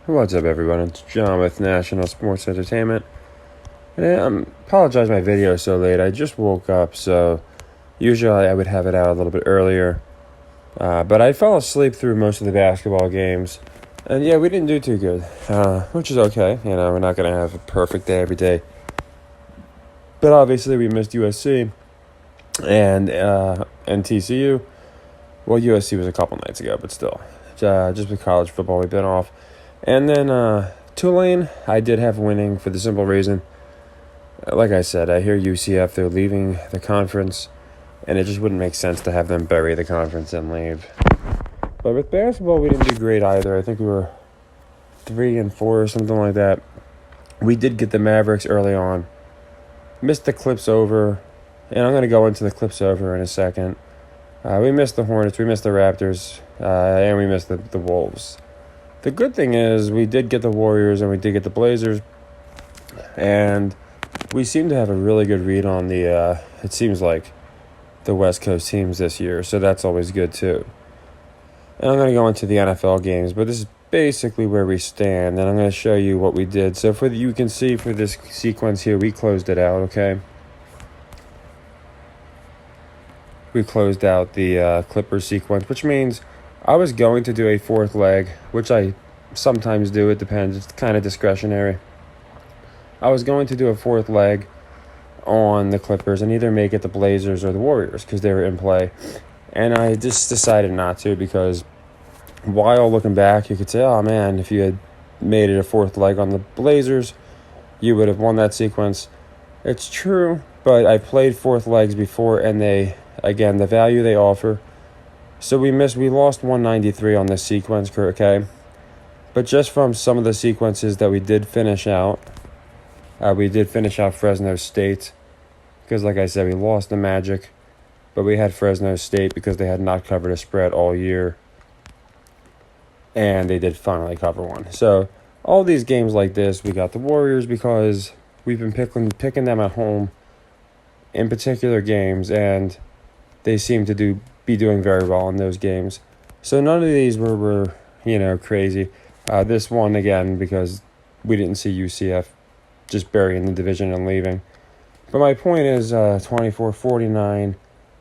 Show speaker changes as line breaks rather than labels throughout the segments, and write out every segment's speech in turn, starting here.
What's up, everyone? It's John with National Sports Entertainment. And I apologize my video is so late. I just woke up, so usually I would have it out a little bit earlier. But I fell asleep through most of the basketball games. And yeah, we didn't do too good, which is okay. We're not going to have a perfect day every day. But obviously we missed USC and TCU. Well, USC was a couple nights ago, but still. Just with college football, we've been off. And then Tulane, I did have winning for the simple reason. Like I said, I hear UCF, they're leaving the conference, and it just wouldn't make sense to have them bury the conference and leave. But with basketball, we didn't do great either. I think we were 3-4 or something like that. We did get the Mavericks early on. Missed the Clips over, and I'm going to go into the Clips over in a second. We missed the Hornets, we missed the Raptors, and we missed the Wolves. The good thing is we did get the Warriors and we did get the Blazers, and we seem to have a really good read on the, it seems like, the West Coast teams this year, so that's always good too. And I'm going to go into the NFL games, but this is basically where we stand, and I'm going to show you what we did. So you can see for this sequence here, we closed it out, okay? We closed out the Clippers sequence, which means I was going to do a fourth leg, which I sometimes do. It depends. It's kind of discretionary. I was going to do a fourth leg on the Clippers and either make it the Blazers or the Warriors because they were in play. And I just decided not to because while looking back, you could say, oh, man, if you had made it a fourth leg on the Blazers, you would have won that sequence. It's true, but I played fourth legs before, and again, the value they offer. So we lost 193 on this sequence, okay? But just from some of the sequences that we did finish out Fresno State. Because like I said, we lost the Magic, but we had Fresno State because they had not covered a spread all year. And they did finally cover one. So all these games like this, we got the Warriors because we've been picking them at home in particular games, and they seem to be doing very well in those games. So none of these were crazy. This one, again, because we didn't see UCF just burying the division and leaving. But my point is 24, 49,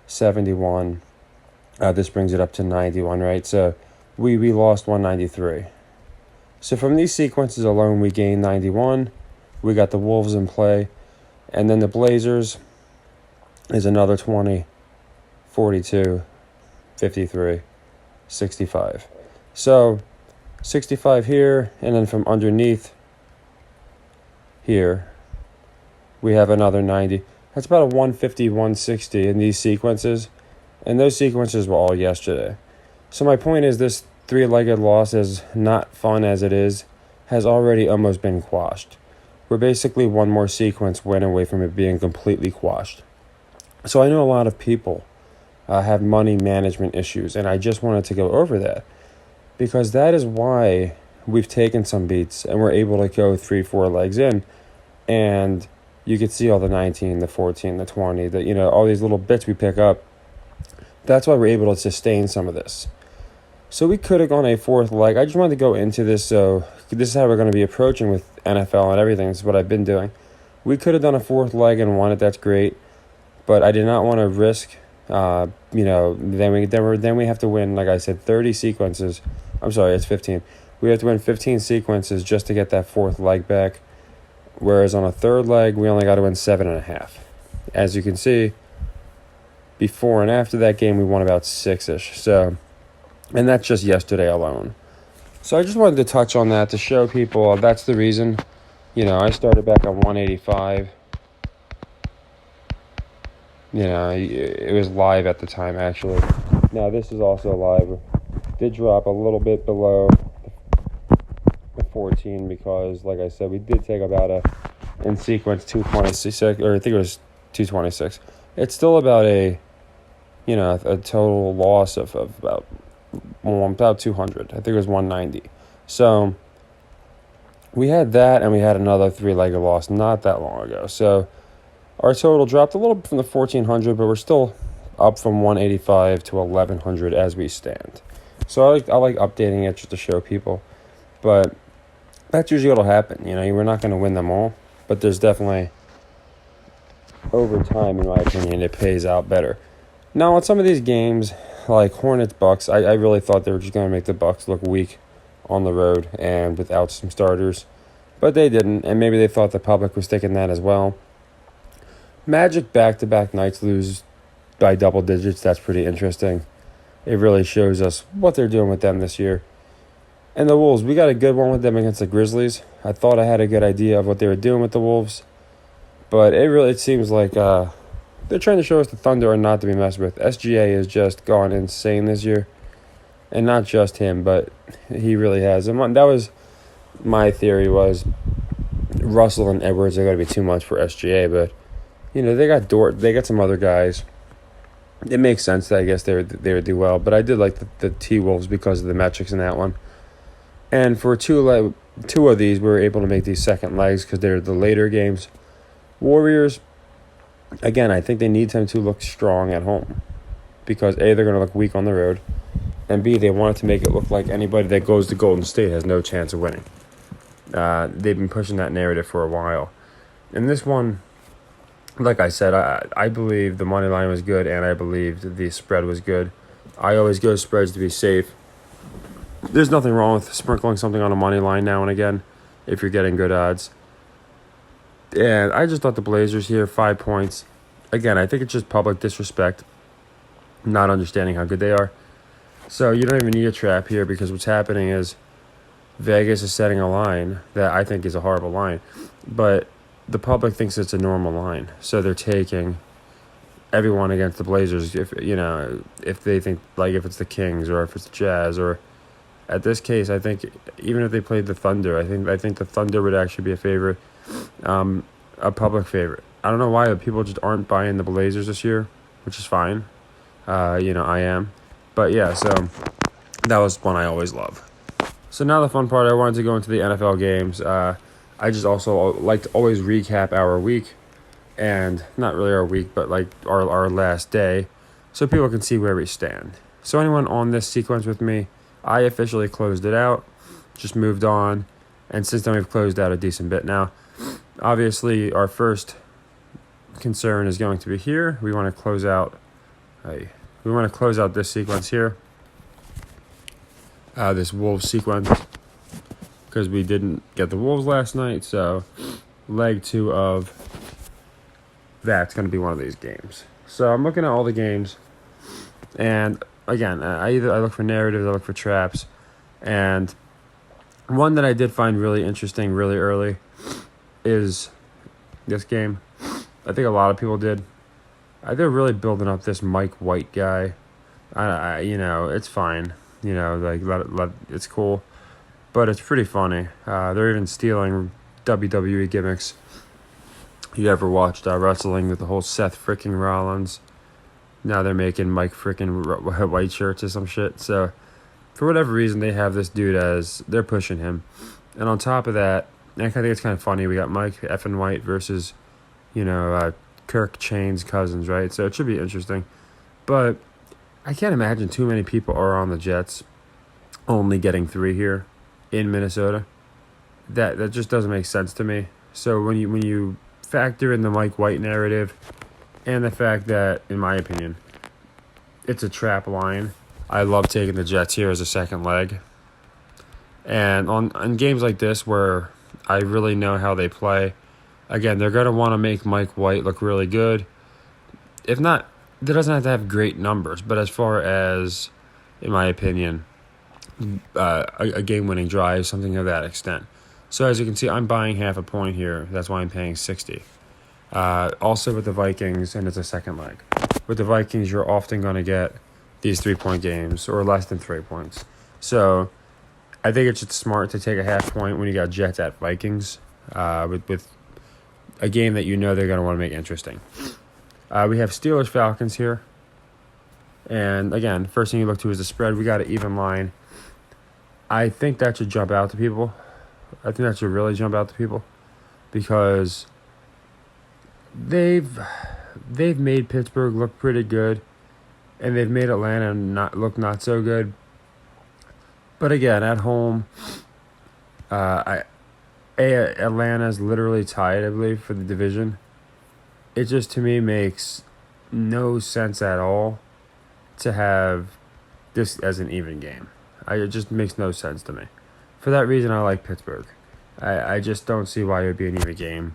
71. This brings it up to 91, right? So we lost 193. So from these sequences alone, we gained 91. We got the Wolves in play. And then the Blazers is another 20, 42, 53, 65. So 65 here, and then from underneath here, we have another 90. That's about a 150, 160 in these sequences. And those sequences were all yesterday. So my point is this three-legged loss, as not fun as it is, has already almost been quashed. We're basically one more sequence win away from it being completely quashed. So I know a lot of people have money management issues, and I just wanted to go over that because that is why we've taken some beats and we're able to go 3-4 legs in, and you could see all the 19, the 14, the 20, all these little bits we pick up. That's why we're able to sustain some of this. So we could have gone a fourth leg. I just wanted to go into this, so this is how we're going to be approaching with NFL and everything. This is what I've been doing. We could have done a fourth leg and won it. That's great. But I did not want to risk, then we have to win, like I said, 30 sequences. I'm sorry, it's 15. We have to win 15 sequences just to get that fourth leg back. Whereas on a third leg, we only got to win 7.5. As you can see, before and after that game, we won about 6-ish. So, and that's just yesterday alone. So I just wanted to touch on that to show people that's the reason. I started back on 185. It was live at the time, actually. Now, this is also live. Did drop a little bit below the 14 because, like I said, we did take about in sequence 226, or I think it was 226. It's still about a total loss of about 200. I think it was 190. So we had that, and we had another three-legged loss not that long ago. So our total dropped a little bit from the 1,400, but we're still up from 185 to 1,100 as we stand. So I like updating it just to show people. But That's usually what'll happen. You know, we're not going to win them all, but there's definitely, over time, in my opinion, it pays out better. Now, on some of these games, like Hornets Bucks, I really thought they were just going to make the Bucks look weak on the road and without some starters, but they didn't, and maybe they thought the public was thinking that as well. Magic back-to-back nights lose by double digits. That's pretty interesting. It really shows us what they're doing with them this year. And the Wolves, we got a good one with them against the Grizzlies. I thought I had a good idea of what they were doing with the Wolves, but it seems like they're trying to show us the Thunder are not to be messed with. SGA has just gone insane this year, and not just him, but he really has. And that was my theory, was Russell and Edwards are going to be too much for SGA, but they got Dort, they got some other guys. It makes sense that I guess they would do well, but I did like the T-Wolves because of the metrics in that one. And for two of these, we were able to make these second legs because they're the later games. Warriors, again, I think they need them to look strong at home because A, they're going to look weak on the road, and B, they wanted to make it look like anybody that goes to Golden State has no chance of winning. They've been pushing that narrative for a while. And this one, like I said, I believe the money line was good, and I believed the spread was good. I always go spreads to be safe. There's nothing wrong with sprinkling something on a money line now and again if you're getting good odds. And I just thought the Blazers here, 5 points. Again, I think it's just public disrespect, not understanding how good they are. So you don't even need a trap here because what's happening is Vegas is setting a line that I think is a horrible line. But the public thinks it's a normal line. So they're taking everyone against the Blazers if they think, like, if it's the Kings or if it's the Jazz, or at this case, I think even if they played the Thunder, I think the Thunder would actually be a favorite, a public favorite. I don't know why people just aren't buying the Blazers this year, which is fine. I am. But yeah, so that was one I always love. So now the fun part, I wanted to go into the NFL games. I just also like to always recap our week, and not really our week, but like our last day, so people can see where we stand. So anyone on this sequence with me, I officially closed it out, just moved on, and since then we've closed out a decent bit now. Obviously, our first concern is going to be here. We want to close out. We want to close out this sequence here, this Wolves sequence, because we didn't get the Wolves last night. So, leg 2 of that's going to be one of these games. So I'm looking at all the games, and again, I look for narratives, I look for traps, and one that I did find really interesting really early is this game. I think a lot of people did. They're really building up this Mike White guy. It's fine. It's cool, but it's pretty funny. They're even stealing WWE gimmicks. You ever watched wrestling with the whole Seth freaking Rollins? Now they're making Mike freaking White shirts or some shit. So, for whatever reason, they have this dude they're pushing him. And on top of that, I think it's kind of funny, we got Mike effing White versus, Kirk Chain's cousins, right? So it should be interesting. But I can't imagine too many people are on the Jets only getting 3 here in Minnesota. That just doesn't make sense to me. So when you factor in the Mike White narrative and the fact that, in my opinion, it's a trap line, I love taking the Jets here as a second leg. And on games like this where I really know how they play, again, they're going to want to make Mike White look really good. If not, it doesn't have to have great numbers, but as far as, in my opinion, a game-winning drive, something of that extent. So as you can see, I'm buying half a point here. That's why I'm paying 60. Also with the Vikings, and it's a second leg. With the Vikings, you're often going to get these 3-point games or less than 3 points. So I think it's just smart to take a half point when you got Jets at Vikings with a game that they're going to want to make interesting. We have Steelers-Falcons here. And again, first thing you look to is the spread. We got an even line. I think that should jump out to people. I think that should really jump out to people because they've made Pittsburgh look pretty good, and they've made Atlanta not so good. But again, at home, I Atlanta's literally tied, I believe, for the division. It just, to me, makes no sense at all to have this as an even game. It just makes no sense to me. For that reason, I like Pittsburgh. I just don't see why it would be an even game.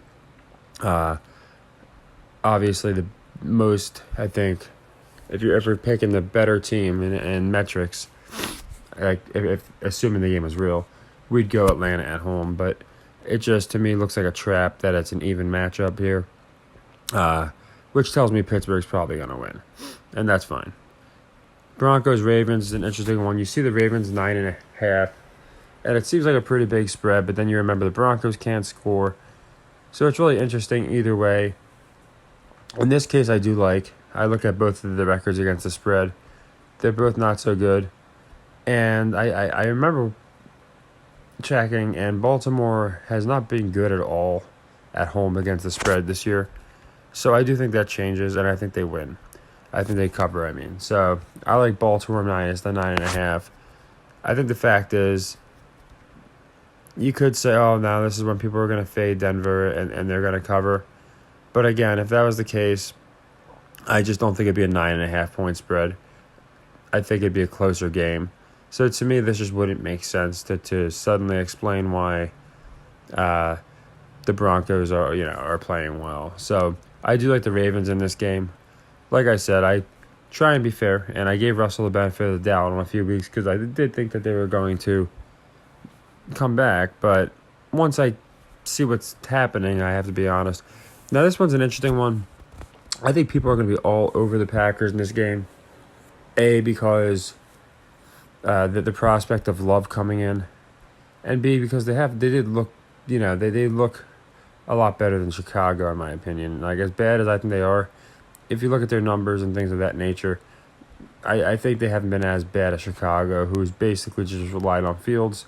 Obviously, the most, I think, if you're ever picking the better team in metrics, like if assuming the game was real, we'd go Atlanta at home. But it just, to me, looks like a trap that it's an even matchup here, which tells me Pittsburgh's probably going to win, and that's fine. Broncos-Ravens is an interesting one. You see the Ravens 9.5, and it seems like a pretty big spread, but then you remember the Broncos can't score. So it's really interesting either way. In this case, I look at both of the records against the spread. They're both not so good. And I remember checking, and Baltimore has not been good at all at home against the spread this year. So I do think that changes, and I think they win. I think they cover, So I like Baltimore minus the 9.5. I think the fact is, you could say, oh, now this is when people are going to fade Denver and they're going to cover. But again, if that was the case, I just don't think it'd be a 9.5 point spread. I think it'd be a closer game. So to me, this just wouldn't make sense to suddenly explain why the Broncos are playing well. So I do like the Ravens in this game. Like I said, I try and be fair, and I gave Russell the benefit of the doubt in a few weeks because I did think that they were going to come back. But once I see what's happening, I have to be honest. Now, this one's an interesting one. I think people are going to be all over the Packers in this game. A, because the prospect of Love coming in, and B, because they did look a lot better than Chicago in my opinion. Like, as bad as I think they are, if you look at their numbers and things of that nature, I think they haven't been as bad as Chicago, who's basically just relied on Fields,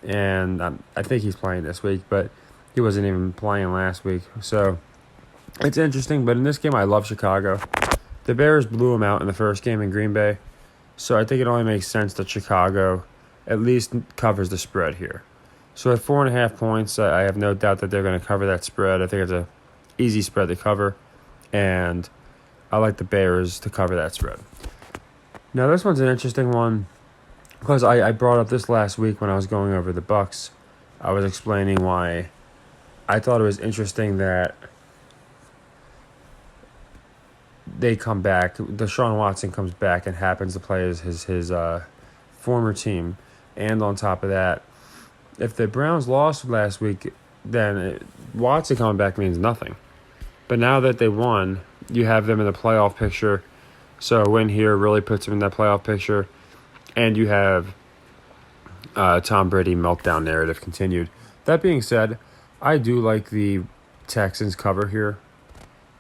and I think he's playing this week, but he wasn't even playing last week. So it's interesting, but in this game, I love Chicago. The Bears blew them out in the first game in Green Bay, so I think it only makes sense that Chicago at least covers the spread here. So at 4.5 points, I have no doubt that they're going to cover that spread. I think it's an easy spread to cover, and I like the Bears to cover that spread. Now, this one's an interesting one because I brought up this last week when I was going over the Bucs. I was explaining why I thought it was interesting that they come back. Deshaun Watson comes back and happens to play as his former team. And on top of that, if the Browns lost last week, then Watson coming back means nothing. But now that they won, you have them in the playoff picture. So a win here really puts them in that playoff picture. And you have Tom Brady meltdown narrative continued. That being said, I do like the Texans cover here.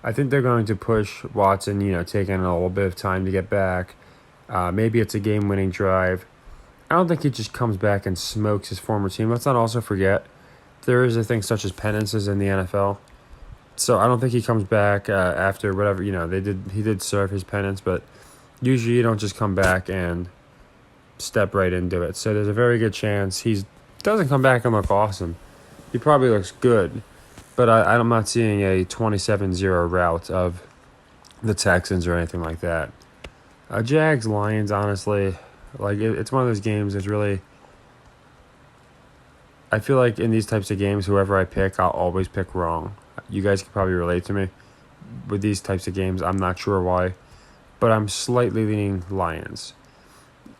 I think they're going to push Watson, taking a little bit of time to get back. Maybe it's a game-winning drive. I don't think he just comes back and smokes his former team. Let's not also forget there is a thing such as penances in the NFL. So I don't think he comes back after whatever, he did serve his penance, but usually you don't just come back and step right into it. So there's a very good chance he doesn't come back and look awesome. He probably looks good, but I'm not seeing a 27-0 rout of the Texans or anything like that. Jags-Lions, honestly, it's one of those games that's really... I feel like in these types of games, whoever I pick, I'll always pick wrong. You guys can probably relate to me. With these types of games, I'm not sure why, but I'm slightly leaning Lions.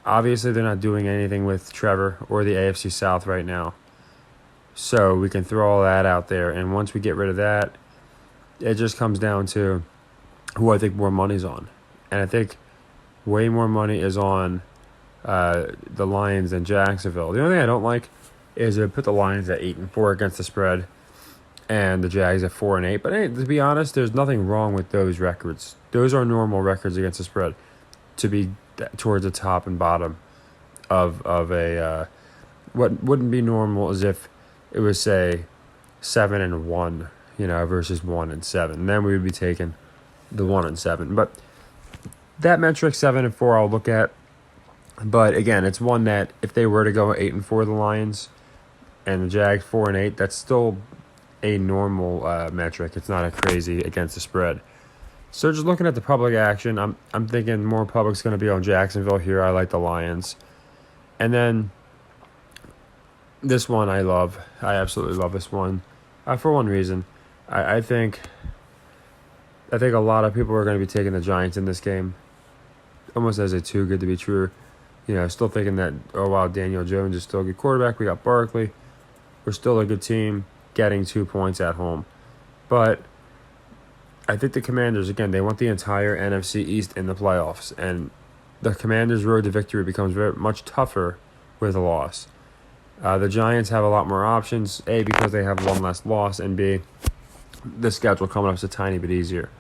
Obviously, they're not doing anything with Trevor or the AFC South right now. So we can throw all that out there, and once we get rid of that, it just comes down to who I think more money's on. And I think way more money is on the Lions than Jacksonville. The only thing I don't like is to put the Lions at 8-4 against the spread and the Jags at 4-8. But hey, to be honest, there's nothing wrong with those records. Those are normal records against the spread to be towards the top and bottom of a what wouldn't be normal is if it was, say, 7-1, versus 1-7. Then we would be taking the 1-7. But that metric, 7-4, I'll look at. But again, it's one that if they were to go 8-4, the Lions, and the Jags 4-8. That's still a normal metric. It's not a crazy against the spread. So just looking at the public action, I'm thinking more public's going to be on Jacksonville here. I like the Lions, and then this one I love. I absolutely love this one, for one reason. I think a lot of people are going to be taking the Giants in this game, almost as a too good to be true. Still thinking that, oh wow, Daniel Jones is still a good quarterback. We got Barkley. We're still a good team, getting 2 points at home. But I think the Commanders, again, they want the entire NFC East in the playoffs. And the Commanders' road to victory becomes very much tougher with a loss. The Giants have a lot more options, A, because they have one less loss, and B, the schedule coming up is a tiny bit easier.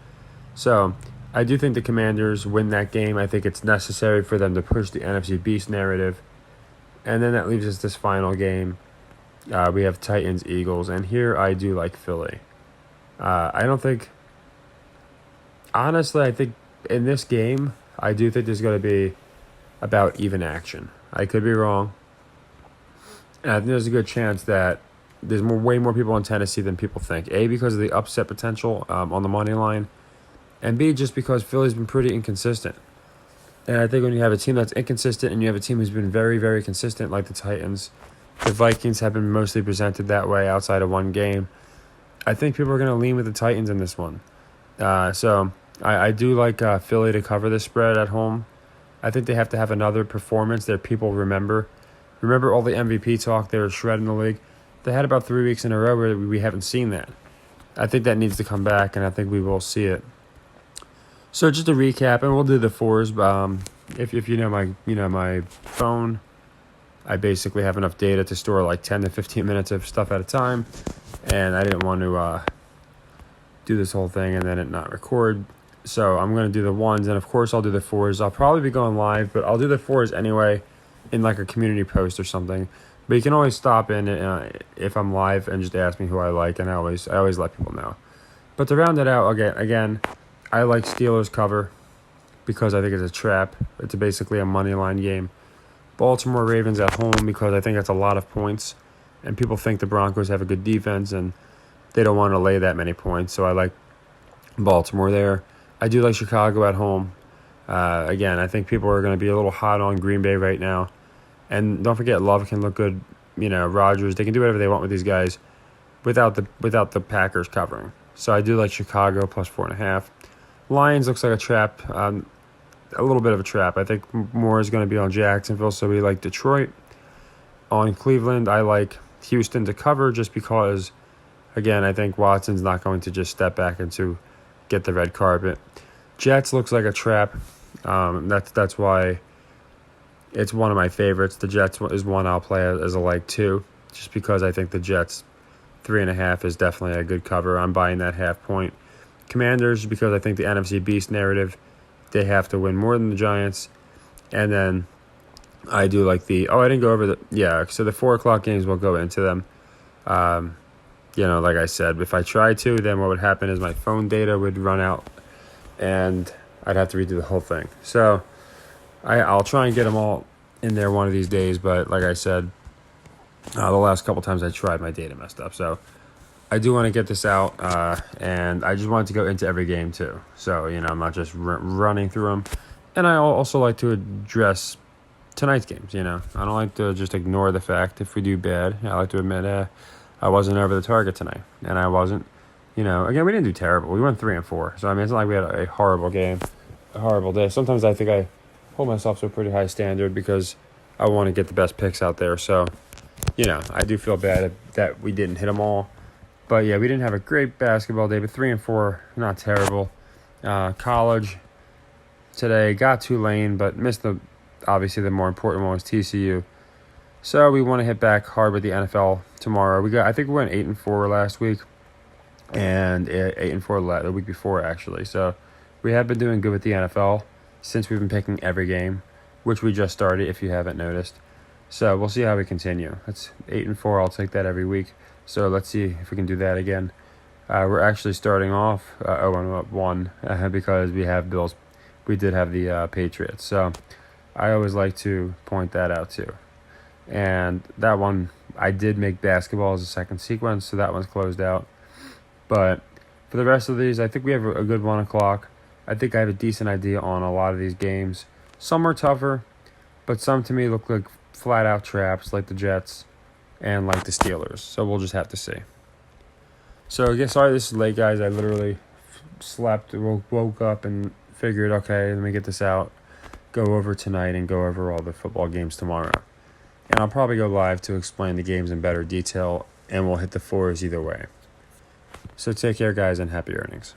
So I do think the Commanders win that game. I think it's necessary for them to push the NFC Beast narrative. And then that leaves us this final game. We have Titans, Eagles, and here I do like Philly. Honestly, I think in this game, I do think there's going to be about even action. I could be wrong. And I think there's a good chance that there's way more people in Tennessee than people think. A, because of the upset potential on the money line, and B, just because Philly's been pretty inconsistent. And I think when you have a team that's inconsistent and you have a team who's been very, very consistent like the Titans, the Vikings have been mostly presented that way outside of one game. I think people are going to lean with the Titans in this one. So I do like Philly to cover the spread at home. I think they have to have another performance that people remember. Remember all the MVP talk? They were shredding the league. They had about 3 weeks in a row where we haven't seen that. I think that needs to come back, and I think we will see it. So just to recap, and we'll do the fours. If you know my phone, I basically have enough data to store like 10 to 15 minutes of stuff at a time, and I didn't want to do this whole thing and then it not record. So I'm going to do the ones, and of course I'll do the fours. I'll probably be going live, but I'll do the fours anyway in like a community post or something. But you can always stop in if I'm live and just ask me who I like, and I always let people know. But to round it out, again, I like Steelers cover because I think it's a trap. It's basically a money line game. Baltimore Ravens at home because I think that's a lot of points, and people think the Broncos have a good defense and they don't want to lay that many points. So I like Baltimore there. I do like Chicago at home. Again, I think people are going to be a little hot on Green Bay right now. And don't forget, Love can look good. Rodgers, they can do whatever they want with these guys without the Packers covering. So I do like Chicago plus 4.5. Lions looks like a trap, a little bit of a trap. I think more is going to be on Jacksonville, so we like Detroit. On Cleveland, I like Houston to cover just because, again, I think Watson's not going to just step back into get the red carpet. Jets looks like a trap. That's why it's one of my favorites. The Jets is one I'll play as a like two, just because I think the Jets 3.5 is definitely a good cover. I'm buying that half point. Commanders, because I think the NFC Beast narrative, they have to win more than the Giants. And then I do like I didn't go over so the 4 o'clock games, we'll go into them. Like I said, if I tried to, then what would happen is my phone data would run out and I'd have to redo the whole thing. So I'll try and get them all in there one of these days, but like I said, the last couple times I tried, my data messed up. So I do want to get this out, and I just wanted to go into every game too. So, I'm not just running through them. And I also like to address tonight's games, I don't like to just ignore the fact if we do bad. I like to admit I wasn't over the target tonight, and I wasn't. Again, we didn't do terrible. We went 3-4. So, it's not like we had a horrible game, a horrible day. Sometimes I think I hold myself to a pretty high standard because I want to get the best picks out there. So, I do feel bad that we didn't hit them all. But, yeah, we didn't have a great basketball day, but 3-4, not terrible. College today, got Tulane, but missed obviously the more important one was TCU. So we want to hit back hard with the NFL tomorrow. I think we went 8-4 last week, and 8-4 the week before, actually. So we have been doing good with the NFL since we've been picking every game, which we just started, if you haven't noticed. So we'll see how we continue. That's 8-4. I'll take that every week. So let's see if we can do that again. We're actually starting off 0-1 because we have Bills. We did have the Patriots. So I always like to point that out too. And that one I did make basketball as a second sequence, so that one's closed out. But for the rest of these, I think we have a good 1 o'clock. I think I have a decent idea on a lot of these games. Some are tougher, but some to me look like flat-out traps, like the Jets and like the Steelers. So we'll just have to see. So again, sorry this is late, guys. I literally slept, woke up, and figured, okay, let me get this out, go over tonight, and go over all the football games tomorrow. And I'll probably go live to explain the games in better detail, and we'll hit the fours either way. So take care, guys, and happy earnings.